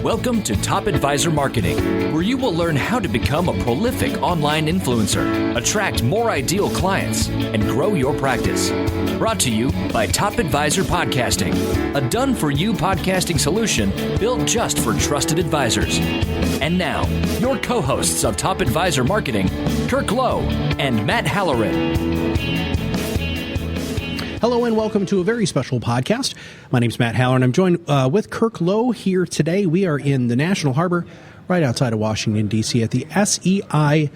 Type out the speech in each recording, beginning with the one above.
Welcome to Top Advisor Marketing, where you will learn how to become a prolific online influencer, attract more ideal clients, and grow your practice. Brought to you by Top Advisor Podcasting, a done-for-you podcasting solution built just for trusted advisors. And now, your co-hosts of Top Advisor Marketing, Kirk Lowe and Matt Halloran. Hello and welcome to a very special podcast. My name's Matt Halloran. I'm joined with Kirk Lowe here today. We are in the National Harbor right outside of Washington, D.C. at the SEISAC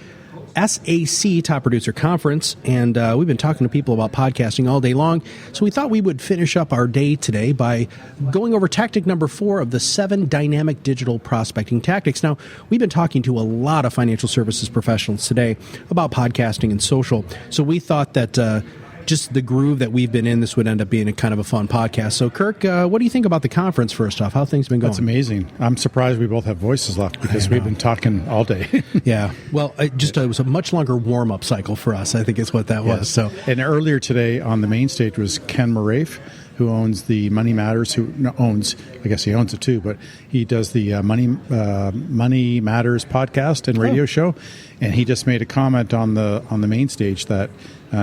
Top Producer Conference. And we've been talking to people about podcasting all day long. So we thought we would finish up our day today by going over tactic number 4 of the 7 dynamic digital prospecting tactics. Now, we've been talking to a lot of financial services professionals today about podcasting and social. So we thought that just the groove that we've been in, this would end up being a kind of a fun podcast. So, Kirk, what do you think about the conference, first off? How have things been going? That's amazing. I'm surprised we both have voices left because we've been talking all day. Yeah. Well, it was a much longer warm-up cycle for us, I think is what that was. So, and earlier today on the main stage was Ken Morafe, who owns the Money Matters, I guess he owns it too, but he does the Money Matters podcast and radio show. And he just made a comment on the main stage that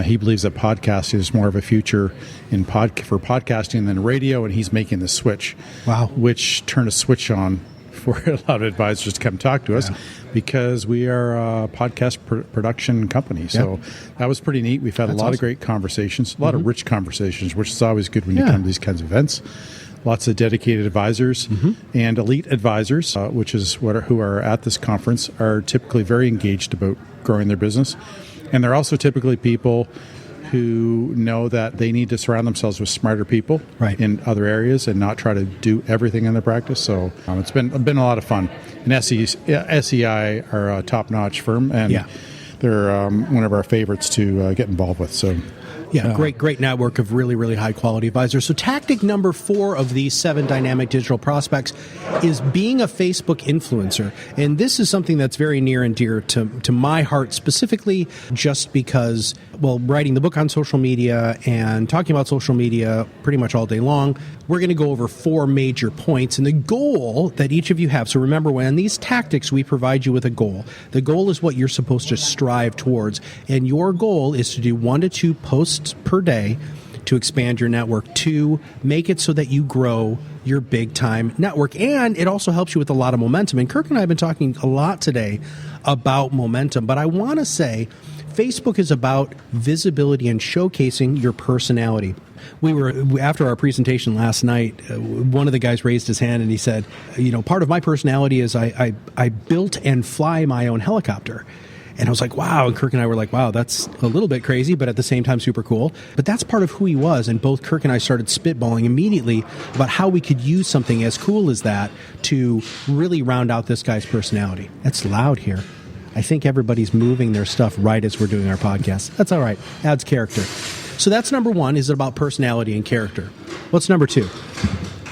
he believes that podcasting is more of a future for podcasting than radio, and he's making the switch. Wow. Which turned a switch on for a lot of advisors to come talk to us because we are a podcast production company. So that was pretty neat. We've had a lot of great conversations, a lot of rich conversations, which is always good when you come to these kinds of events. Lots of dedicated advisors and elite advisors, who are at this conference, are typically very engaged about growing their business. And they're also typically people who know that they need to surround themselves with smarter people in other areas and not try to do everything in their practice. So it's been a lot of fun. And SEI are a top-notch firm, and they're one of our favorites to get involved with. So. Yeah, great network of really, really high-quality advisors. So tactic number 4 of these 7 dynamic digital prospects is being a Facebook influencer. And this is something that's very near and dear to my heart, specifically just because, writing the book on social media and talking about social media pretty much all day long, we're going to go over 4 major points. And the goal that each of you have, so remember, when these tactics, we provide you with a goal. The goal is what you're supposed to strive towards. And your goal is to do 1 to 2 posts per day to expand your network, to make it so that you grow your big-time network. And it also helps you with a lot of momentum. And Kirk and I have been talking a lot today about momentum. But I want to say Facebook is about visibility and showcasing your personality. After our presentation last night, one of the guys raised his hand and he said, part of my personality is I built and fly my own helicopter. And I was like, wow. And Kirk and I were like, wow, that's a little bit crazy, but at the same time, super cool. But that's part of who he was. And both Kirk and I started spitballing immediately about how we could use something as cool as that to really round out this guy's personality. That's loud here. I think everybody's moving their stuff right as we're doing our podcast. That's all right. Adds character. So that's number 1. Is it about personality and character? What's number 2?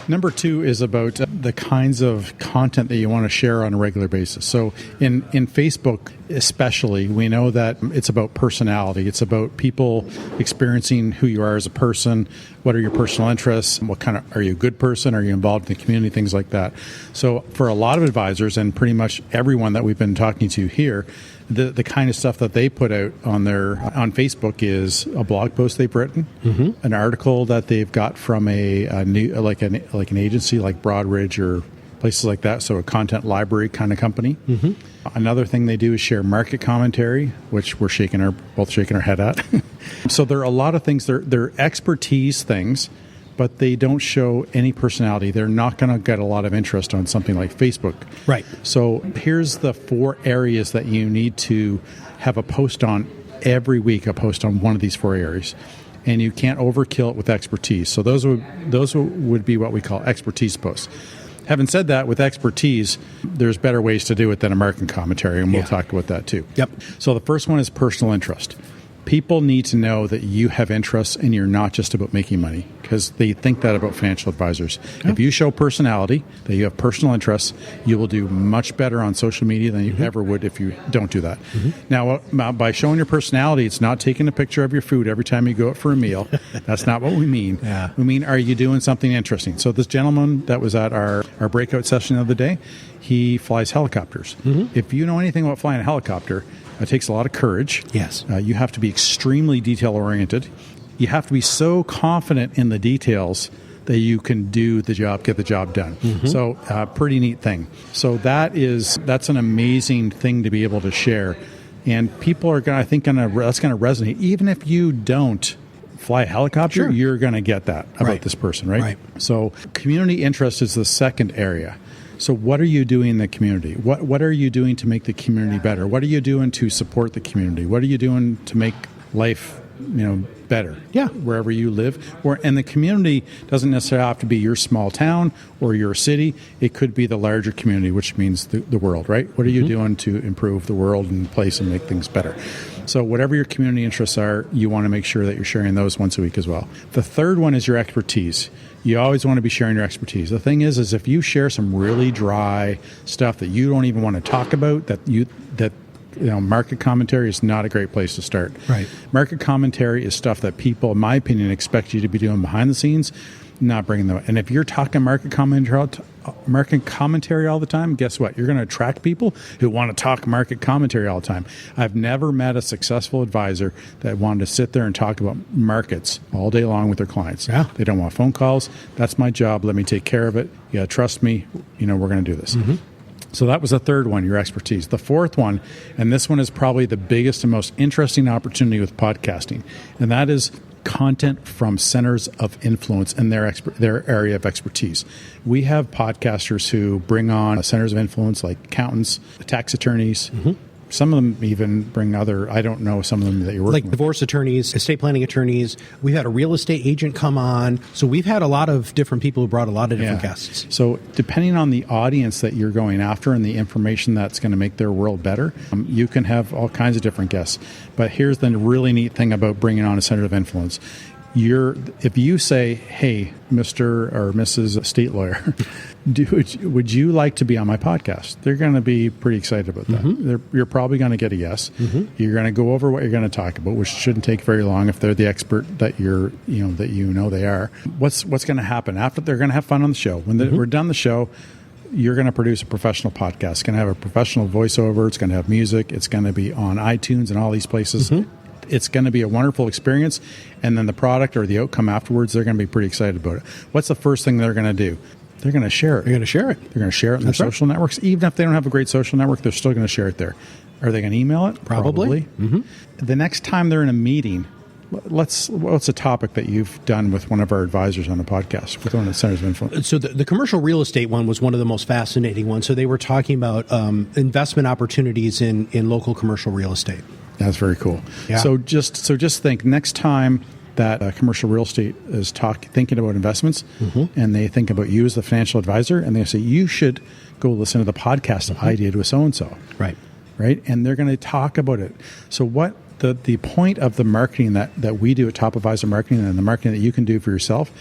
Number 2 is about the kinds of content that you want to share on a regular basis. So in Facebook especially, we know that it's about personality. It's about people experiencing who you are as a person. What are your personal interests? Are you a good person? Are you involved in the community? Things like that. So for a lot of advisors and pretty much everyone that we've been talking to here, the kind of stuff that they put out on Facebook is a blog post they've written, an article that they've got from an agency like Broadridge or places like that, so a content library kind of company. Another thing they do is share market commentary, which we're both shaking our head at. So there are a lot of things. They're expertise things, but they don't show any personality. They're not going to get a lot of interest on something like Facebook. Right. So here's the 4 areas that you need to have a post on every week, a post on one of these 4 areas. And you can't overkill it with expertise. So those would be what we call expertise posts. Having said that, with expertise, there's better ways to do it than a market commentary, and we'll talk about that too. Yep. So the first one is personal interest. people need to know that you have interests and you're not just about making money, because they think that about financial advisors. Yeah. If you show personality, that you have personal interests, you will do much better on social media than you ever would if you don't do that. Now, by showing your personality, it's not taking a picture of your food every time you go out for a meal. That's not what we mean. Yeah. We mean, are you doing something interesting? So this gentleman that was at our breakout session the other day, he flies helicopters. If you know anything about flying a helicopter, it takes a lot of courage. Yes. You have to be extremely detail-oriented. You have to be so confident in the details that you can do the job, get the job done. So pretty neat thing. So that's an amazing thing to be able to share. And people are going to, that's going to resonate. Even if you don't fly a helicopter, you're going to get that about this person, right? So community interest is the second area. So what are you doing in the community? What are you doing to make the community better? What are you doing to support the community? What are you doing to make life, better? Yeah. Wherever you live. And the community doesn't necessarily have to be your small town or your city. It could be the larger community, which means the world, right? What are you doing to improve the world and place and make things better? So whatever your community interests are, you want to make sure that you're sharing those once a week as well. The third one is your expertise. You always want to be sharing your expertise. The thing is if you share some really dry stuff that you don't even want to talk about, market commentary is not a great place to start. Right. Market commentary is stuff that people, in my opinion, expect you to be doing behind the scenes, not bringing them. And if you're talking market commentary all the time, guess what? You're going to attract people who want to talk market commentary all the time. I've never met a successful advisor that wanted to sit there and talk about markets all day long with their clients. Yeah. They don't want phone calls. That's my job. Let me take care of it. Yeah, trust me. We're going to do this. So that was the third one, your expertise. The fourth one, and this one is probably the biggest and most interesting opportunity with podcasting, and that is content from centers of influence in their area of expertise. We have podcasters who bring on centers of influence like accountants, tax attorneys. Some of them even bring I don't know some of them that you're working like with. Divorce attorneys, estate planning attorneys. We've had a real estate agent come on. So we've had a lot of different people who brought a lot of different guests. So depending on the audience that you're going after and the information that's going to make their world better, you can have all kinds of different guests. But here's the really neat thing about bringing on a center of influence. If you say, hey, Mr. or Mrs. Estate Lawyer, would you like to be on my podcast? They're going to be pretty excited about that. You're probably going to get a yes. You're going to go over what you're going to talk about, which shouldn't take very long if they're the expert that they are. What's going to happen after? They're going to have fun on the show. When we're done the show, you're going to produce a professional podcast. It's going to have a professional voiceover. It's going to have music. It's going to be on iTunes and all these places. It's going to be a wonderful experience, and then the product or the outcome afterwards, they're going to be pretty excited about it. What's the first thing they're going to do? They're going to share it. They're going to share it. They're going to share it in their social networks. Even if they don't have a great social network, they're still going to share it there. Are they going to email it? Probably. The next time they're in a meeting, what's a topic that you've done with one of our advisors on a podcast, with one of the centers of influence? So the commercial real estate one was one of the most fascinating ones. So they were talking about investment opportunities in local commercial real estate. That's very cool. Yeah. So just think, next time that commercial real estate is thinking about investments, and they think about you as the financial advisor, and they say, you should go listen to the podcast I did with so-and-so. Right. And they're going to talk about it. So what the point of the marketing that we do at Top Advisor Marketing, and the marketing that you can do for yourself,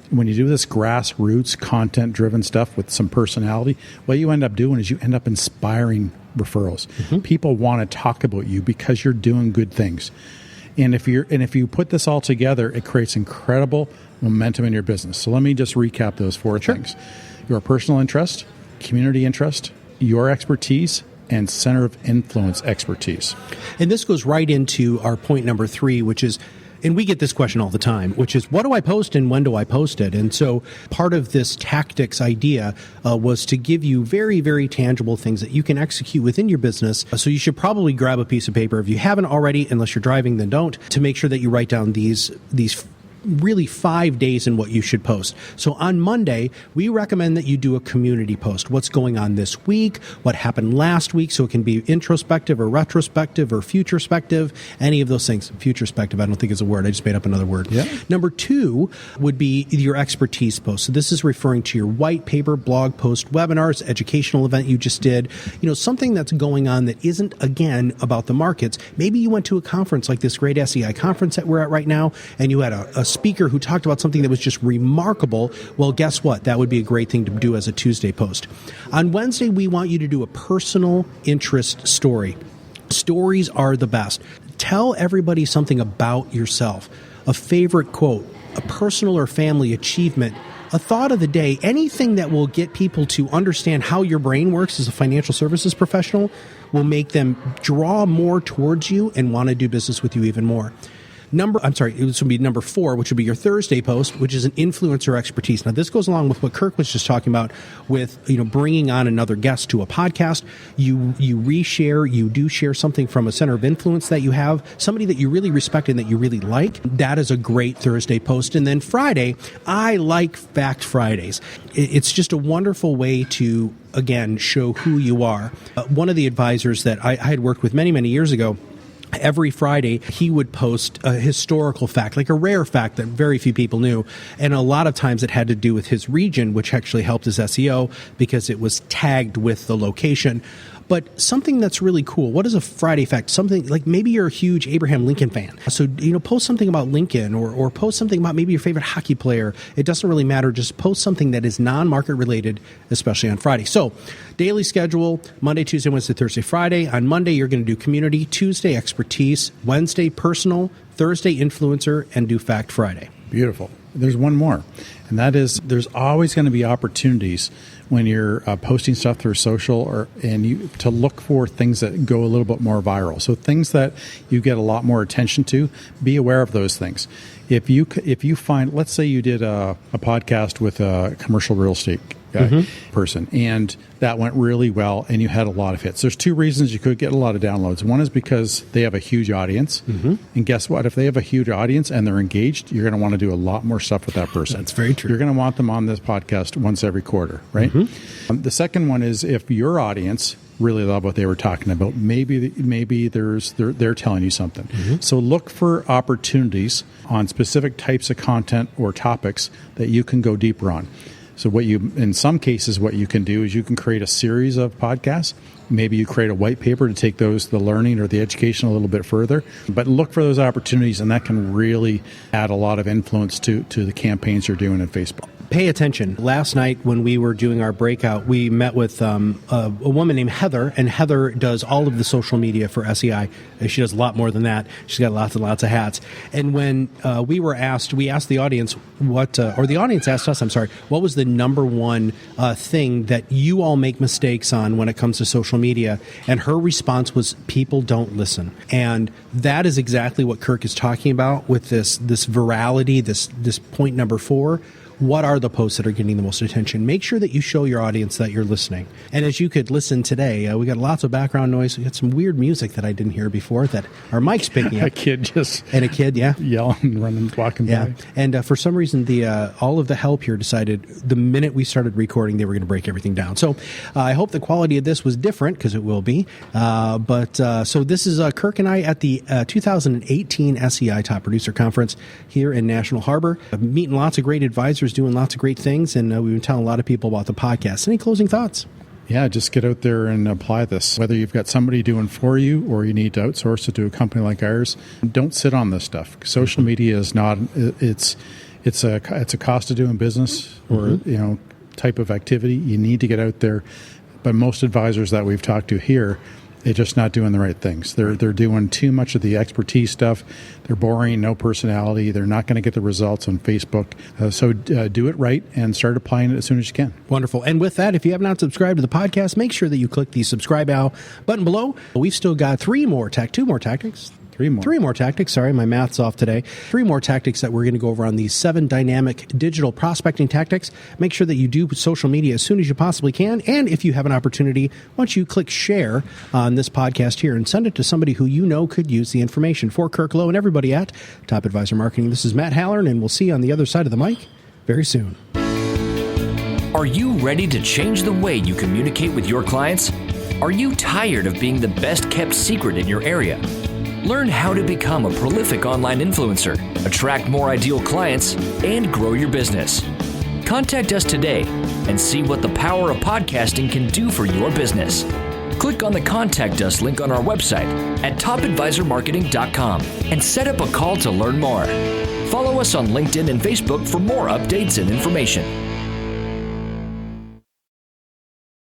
when you do this grassroots, content-driven stuff with some personality, what you end up doing is you end up inspiring referrals. People want to talk about you because you're doing good things. And if you put this all together, it creates incredible momentum in your business. So let me just recap those four things. Your personal interest, community interest, your expertise, and center of influence expertise. And this goes right into our point number 3, which is, and we get this question all the time, which is, what do I post and when do I post it? And so part of this tactics idea was to give you very, very tangible things that you can execute within your business. So you should probably grab a piece of paper. If you haven't already, unless you're driving, then don't, to make sure that you write down these really 5 days in what you should post. So on Monday, we recommend that you do a community post. What's going on this week? What happened last week? So it can be introspective or retrospective or futurespective, any of those things. Futurespective, I don't think is a word. I just made up another word. Yeah. Number 2 would be your expertise post. So this is referring to your white paper, blog post, webinars, educational event you just did, something that's going on that isn't, again, about the markets. Maybe you went to a conference like this great SEI conference that we're at right now, and you had a speaker who talked about something that was just remarkable. Well, guess what? That would be a great thing to do as a Tuesday post. On Wednesday, we want you to do a personal interest story. Stories are the best. Tell everybody something about yourself, a favorite quote, a personal or family achievement, a thought of the day, anything that will get people to understand how your brain works as a financial services professional will make them draw more towards you and want to do business with you even more. This would be number 4, which would be your Thursday post, which is an influencer expertise. Now, this goes along with what Kirk was just talking about with, bringing on another guest to a podcast. You reshare, you do share something from a center of influence that you have, somebody that you really respect and that you really like. That is a great Thursday post. And then Friday, I like Fact Fridays. It's just a wonderful way to, again, show who you are. One of the advisors that I had worked with many, many years ago, every Friday, he would post a historical fact, like a rare fact that very few people knew. And a lot of times it had to do with his region, which actually helped his SEO because it was tagged with the location. But something that's really cool. What is a Friday fact? Something like maybe you're a huge Abraham Lincoln fan. So, post something about Lincoln or post something about maybe your favorite hockey player. It doesn't really matter. Just post something that is non-market related, especially on Friday. So daily schedule, Monday, Tuesday, Wednesday, Thursday, Friday. On Monday, you're going to do community. Tuesday, expertise. Wednesday, personal. Thursday, influencer. And do Fact Friday. Beautiful. There's one more, and that is there's always going to be opportunities when you're posting stuff through social to look for things that go a little bit more viral. So things that you get a lot more attention to, be aware of those things. If you find, let's say you did a podcast with a commercial real estate person, and that went really well, and you had a lot of hits. There's 2 reasons you could get a lot of downloads. One is because they have a huge audience, and guess what? If they have a huge audience and they're engaged, you're going to want to do a lot more stuff with that person. That's very true. You're going to want them on this podcast once every quarter, right? The second one is if your audience really love what they were talking about, maybe they're telling you something. So look for opportunities on specific types of content or topics that you can go deeper on. So in some cases, what you can do is you can create a series of podcasts. Maybe you create a white paper to take the learning or the education a little bit further. But look for those opportunities, and that can really add a lot of influence to the campaigns you're doing in Facebook. Pay attention. Last night when we were doing our breakout, we met with a woman named Heather, and Heather does all of the social media for SEI. She does a lot more than that. She's got lots and lots of hats. And when we asked the audience the audience asked us, what was the number one thing that you all make mistakes on when it comes to social media? And her response was, people don't listen. And that is exactly what Kirk is talking about with this virality, this point number 4. What are the posts that are getting the most attention? Make sure that you show your audience that you're listening. And as you could listen today, we got lots of background noise. We got some weird music that I didn't hear before that our mic's picking up. A kid just yelling, running, walking by. And for some reason, all of the help here decided the minute we started recording, they were going to break everything down. So I hope the quality of this was different, because it will be. So this is Kirk and I at the 2018 SEI Top Producer Conference here in National Harbor. Meeting lots of great advisors, doing lots of great things, and we've been telling a lot of people about the podcast. Any closing thoughts? Yeah, just get out there and apply this. Whether you've got somebody doing for you or you need to outsource it to a company like ours, don't sit on this stuff. Social media is not, it's a cost of doing business or type of activity. You need to get out there. But most advisors that we've talked to here, they're just not doing the right things. They're doing too much of the expertise stuff. They're boring, no personality. They're not going to get the results on Facebook. So do it right and start applying it as soon as you can. Wonderful. And with that, if you have not subscribed to the podcast, make sure that you click the subscribe now button below. We've still got two more tactics. Three more tactics. Sorry, my math's off today. 3 more tactics that we're going to go over on these 7 dynamic digital prospecting tactics. Make sure that you do social media as soon as you possibly can. And if you have an opportunity, why don't you click share on this podcast here and send it to somebody who you know could use the information. For Kirk Lowe and everybody at Top Advisor Marketing, this is Matt Halloran, and we'll see you on the other side of the mic very soon. Are you ready to change the way you communicate with your clients? Are you tired of being the best kept secret in your area? Learn how to become a prolific online influencer, attract more ideal clients, and grow your business. Contact us today and see what the power of podcasting can do for your business. Click on the Contact Us link on our website at topadvisormarketing.com and set up a call to learn more. Follow us on LinkedIn and Facebook for more updates and information.